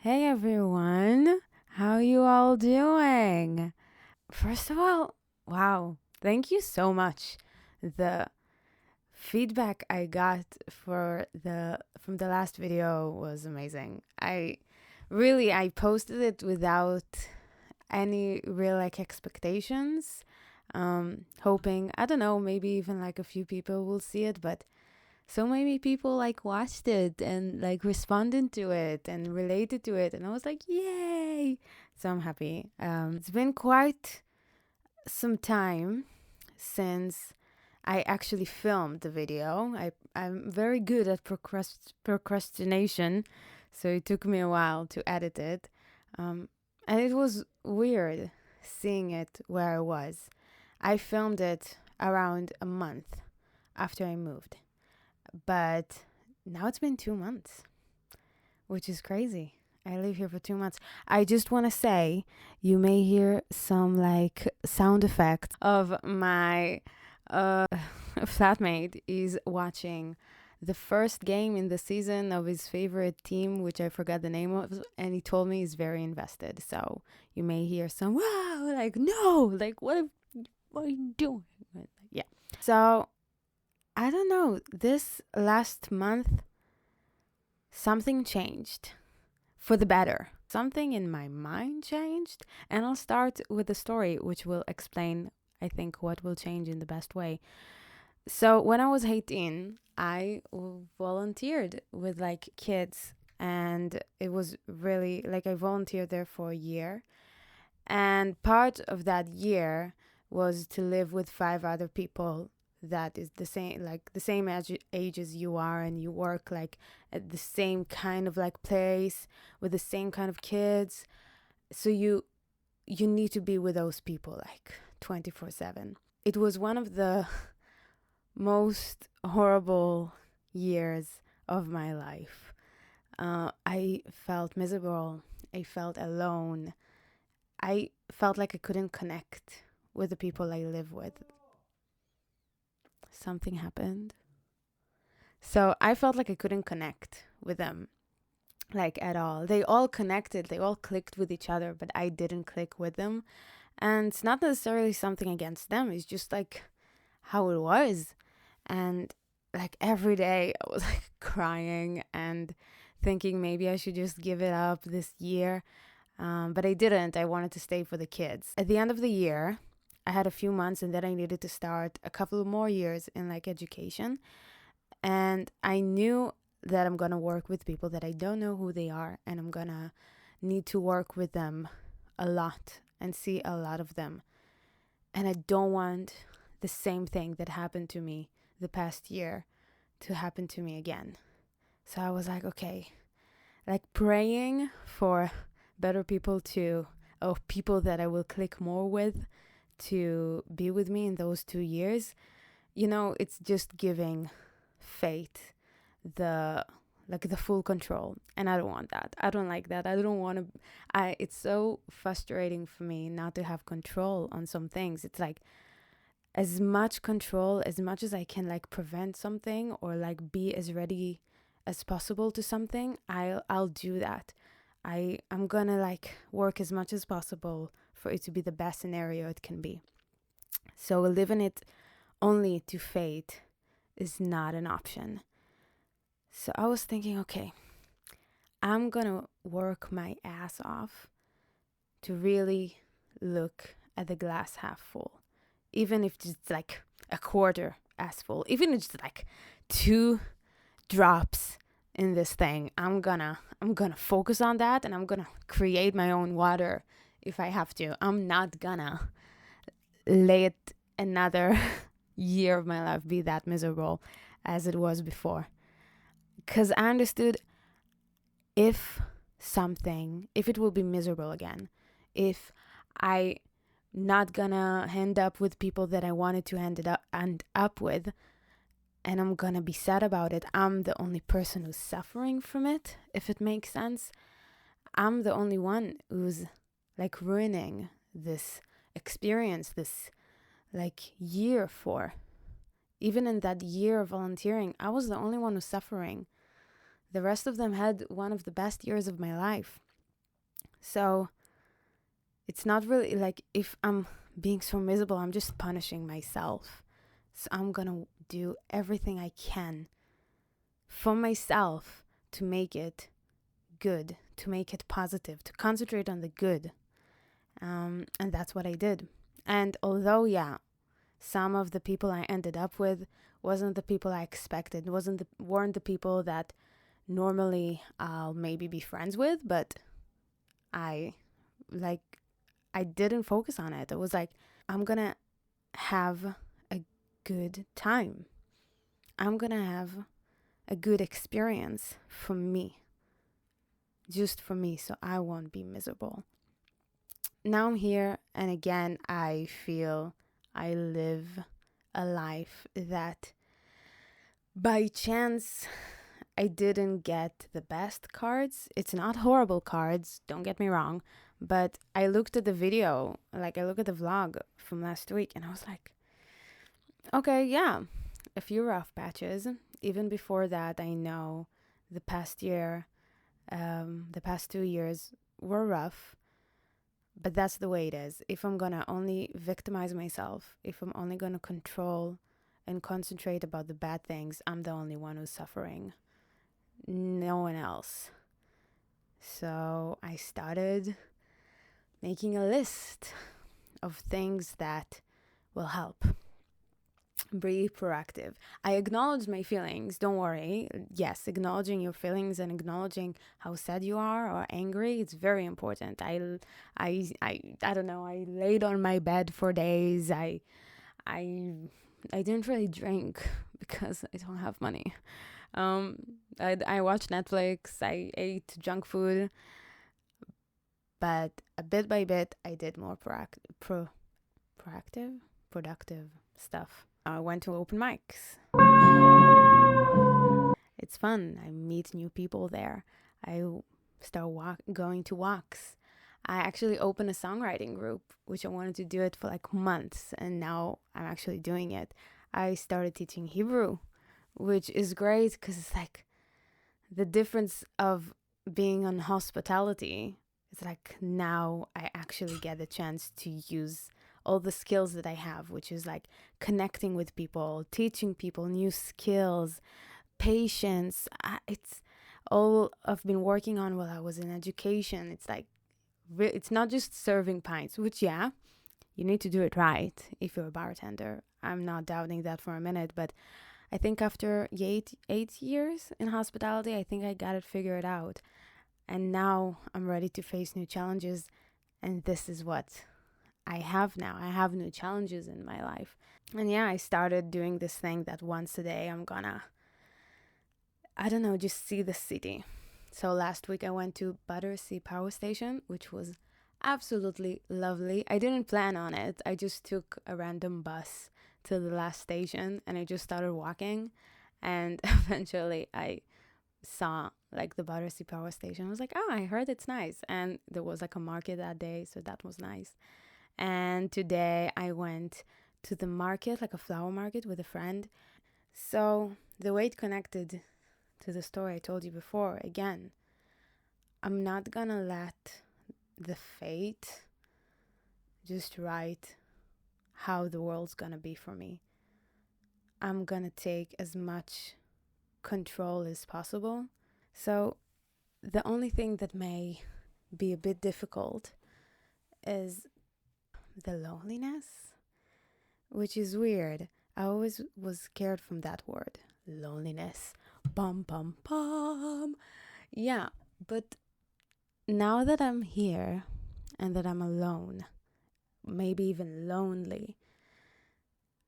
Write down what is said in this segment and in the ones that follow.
Hey everyone, how you all doing? First of all, wow, thank you so much. The feedback I got from the last video was amazing. I posted it without any real expectations. Hoping, I don't know, maybe even a few people will see it, but so many people watched it and responded to it and related to it, and I was like, yay. So I'm happy. It's been quite some time since I actually filmed the video. I'm very good at procrastination, so it took me a while to edit it, and it was weird seeing it where I was. I filmed it around a month after I moved, but now it's been 2 months, which is crazy. I live here for 2 months. I just want to say you may hear some sound effect of my flatmate is watching the first game in the season of his favorite team, which I forgot the name of, and he told me he's very invested. So you may hear some wow, no, what are you doing? Yeah. So I don't know. This last month, something changed for the better. Something in my mind changed. And I'll start with the story, which will explain, I think, what will change in the best way. So when I was 18, I volunteered with kids. And it was really I volunteered there for a year. And part of that year was to live with 5 other people that is the same age as you are, and you work at the same kind of place with the same kind of kids. So you need to be with those people 24/7. It was one of the most horrible years of my life. I felt miserable. I felt alone. I felt like I couldn't connect with the people I live with. Something happened. So I felt like I couldn't connect with them at all. They all connected, they all clicked with each other, but I didn't click with them. And it's not necessarily something against them, it's just how it was. And every day I was crying and thinking maybe I should just give it up this year. But I didn't. I wanted to stay for the kids. At the end of the year, I had a few months, and then I needed to start a couple of more years in education. And I knew that I'm going to work with people that I don't know who they are, and I'm going to need to work with them a lot and see a lot of them. And I don't want the same thing that happened to me the past year to happen to me again. So I was okay, praying for better people people that I will click more with to be with me in those 2 years. It's just giving fate the full control, and I don't want that. I don't like that. I don't want to. It's so frustrating for me not to have control on some things. It's as much control as much as I can prevent something or be as ready as possible to something. I'll do that. I'm gonna work as much as possible for it to be the best scenario it can be. So living it only to fate is not an option. So I was thinking, okay, I'm gonna work my ass off to really look at the glass half full. Even if it's a quarter as full, even if it's 2 drops in this thing, I'm gonna focus on that, and I'm gonna create my own water if I have to. I'm not gonna let another year of my life be that miserable as it was before. Because I understood if it will be miserable again, if I not gonna end up with people that I wanted to end up with, and I'm gonna be sad about it, I'm the only person who's suffering from it, if it makes sense. I'm the only one who's ruining this experience, this year for. Even in that year of volunteering, I was the only one who's suffering. The rest of them had one of the best years of my life. So it's not really like if I'm being so miserable, I'm just punishing myself. So I'm gonna do everything I can for myself to make it good, to make it positive, to concentrate on the good. And that's what I did. And although, yeah, some of the people I ended up with wasn't the people I expected, weren't the people that normally I'll maybe be friends with, but I like I didn't focus on it. It was like I'm gonna have a good time. I'm gonna have a good experience for me, just for me, so I won't be miserable. Now I'm here, and again, I feel I live a life that by chance I didn't get the best cards. It's not horrible cards, don't get me wrong, but I looked at the video, like I looked at the vlog from last week, and I was like, okay, yeah, a few rough patches. Even before that, I know the past year, the past 2 years were rough, but that's the way it is. If I'm gonna only victimize myself, if I'm only gonna control and concentrate about the bad things, I'm the only one who's suffering. No one else. So I started making a list of things that will help. Be proactive. I acknowledge my feelings. Don't worry. Yes, acknowledging your feelings and acknowledging how sad you are or angry, it's very important. I don't know. I laid on my bed for days. I didn't really drink because I don't have money. I watched Netflix. I ate junk food, but a bit by bit, I did more productive stuff. I went to open mics. It's fun. I meet new people there. I start going to walks. I actually opened a songwriting group, which I wanted to do it for like months, and now I'm actually doing it. I started teaching Hebrew, which is great because it's like the difference of being on hospitality. It's like now I actually get the chance to use all the skills that I have, which is like connecting with people, teaching people new skills, patience. It's all I've been working on while I was in education. It's like, it's not just serving pints, which, yeah, you need to do it right if you're a bartender. I'm not doubting that for a minute, but I think after 8 years in hospitality, I think I got it figured out. And now I'm ready to face new challenges. And this is what I have now. I have new challenges in my life. And yeah, I started doing this thing that once a day I'm gonna, I don't know, just see the city. So last week I went to Battersea Power Station, which was absolutely lovely. I didn't plan on it. I just took a random bus to the last station and I just started walking. And eventually I saw like the Battersea Power Station. I was like, oh, I heard it's nice. And there was like a market that day, so that was nice. And today I went to the market, like a flower market with a friend. So the way it connected to the story I told you before, again, I'm not gonna let the fate just write how the world's gonna be for me. I'm gonna take as much control as possible. So the only thing that may be a bit difficult is the loneliness, which is weird. I always was scared from that word, loneliness. Bum, bum, bum. Yeah, but now that I'm here and that I'm alone, maybe even lonely,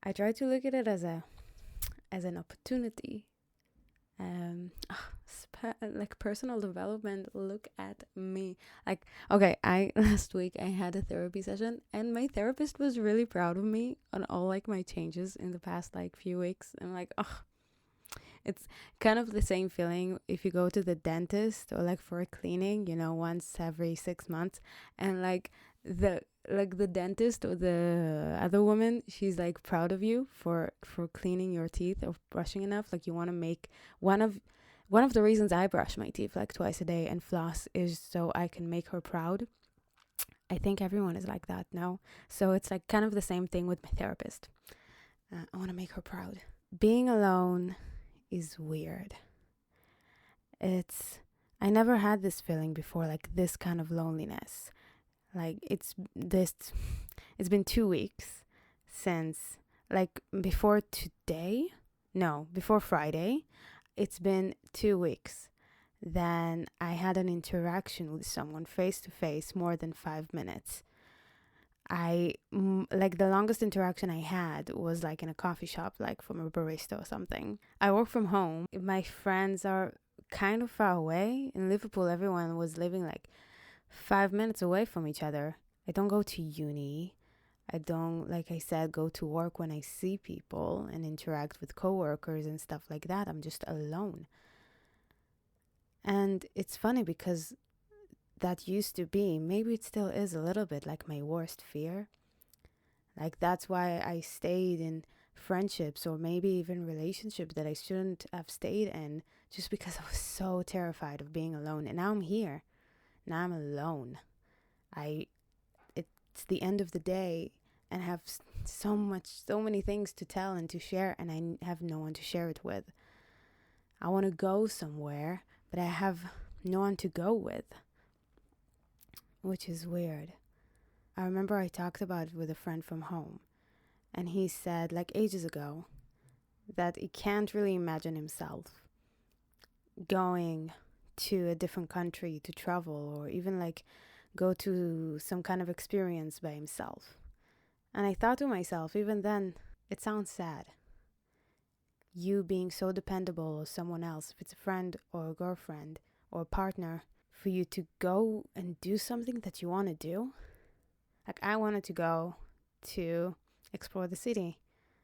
I try to look at it as an opportunity. Like personal development. Look at me. Like, okay, last week I had a therapy session and my therapist was really proud of me on all like my changes in the past like few weeks. I'm like, oh, it's kind of the same feeling if you go to the dentist or like for a cleaning, once every 6 months, and like the dentist or the other woman, she's like proud of you for cleaning your teeth or brushing enough. Like you want to make one One of the reasons I brush my teeth like twice a day and floss is so I can make her proud. I think everyone is like that, no? So it's like kind of the same thing with my therapist. I want to make her proud. Being alone is weird. I never had this feeling before, like this kind of loneliness. Like it's been 2 weeks since, like before Friday, it's been 2 weeks. Then I had an interaction with someone face to face more than 5 minutes. Like the longest interaction I had was like in a coffee shop, like from a barista or something. I work from home. My friends are kind of far away. In Liverpool, everyone was living like 5 minutes away from each other. I don't go to uni. I don't, like I said, go to work when I see people and interact with coworkers and stuff like that. I'm just alone. And it's funny because that used to be, maybe it still is a little bit like my worst fear. Like that's why I stayed in friendships or maybe even relationships that I shouldn't have stayed in, just because I was so terrified of being alone. And now I'm here. Now I'm alone. It's the end of the day and I have so many things to tell and to share, and I have no one to share it with. I want to go somewhere, but I have no one to go with, which is weird. I remember I talked about it with a friend from home, and he said, like ages ago, that he can't really imagine himself going to a different country to travel or even like go to some kind of experience by himself. And I thought to myself, even then, it sounds sad. You being so dependable on someone else, if it's a friend or a girlfriend or a partner, for you to go and do something that you want to do. Like I wanted to go to explore the city.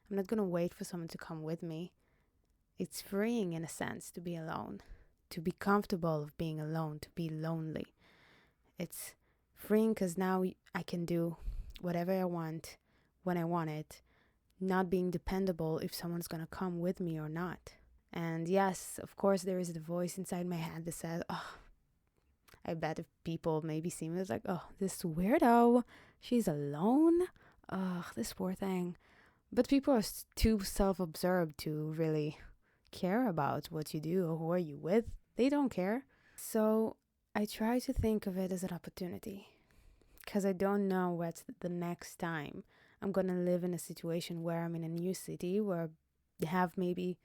I'm not going to wait for someone to come with me. It's freeing in a sense to be alone, to be comfortable of being alone, to be lonely. It's freeing because now I can do whatever I want when I want it, not being dependable if someone's going to come with me or not. And yes, of course, there is the voice inside my head that says, oh, I bet if people maybe see me as like, oh, this weirdo, she's alone. Ugh, this poor thing. But people are too self-absorbed to really care about what you do or who are you with. They don't care. So I try to think of it as an opportunity, because I don't know what's the next time I'm going to live in a situation where I'm in a new city where I have maybe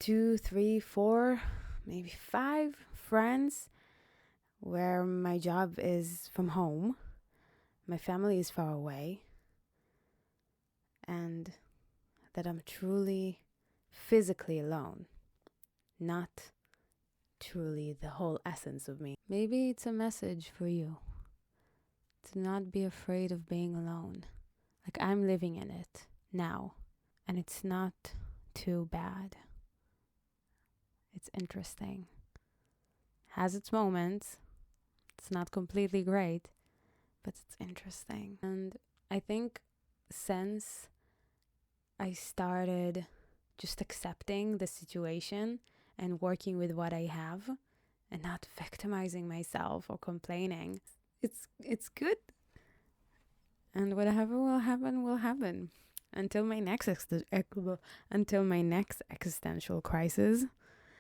2, 3, 4, maybe 5 friends, where my job is from home, my family is far away, and that I'm truly physically alone, not truly the whole essence of me. Maybe it's a message for you to not be afraid of being alone. Like I'm living in it now, and it's not too bad. It's interesting. Has its moments. It's not completely great, but it's interesting. And I think since I started just accepting the situation and working with what I have and not victimizing myself or complaining, it's good. And whatever will happen will happen until my next existential crisis.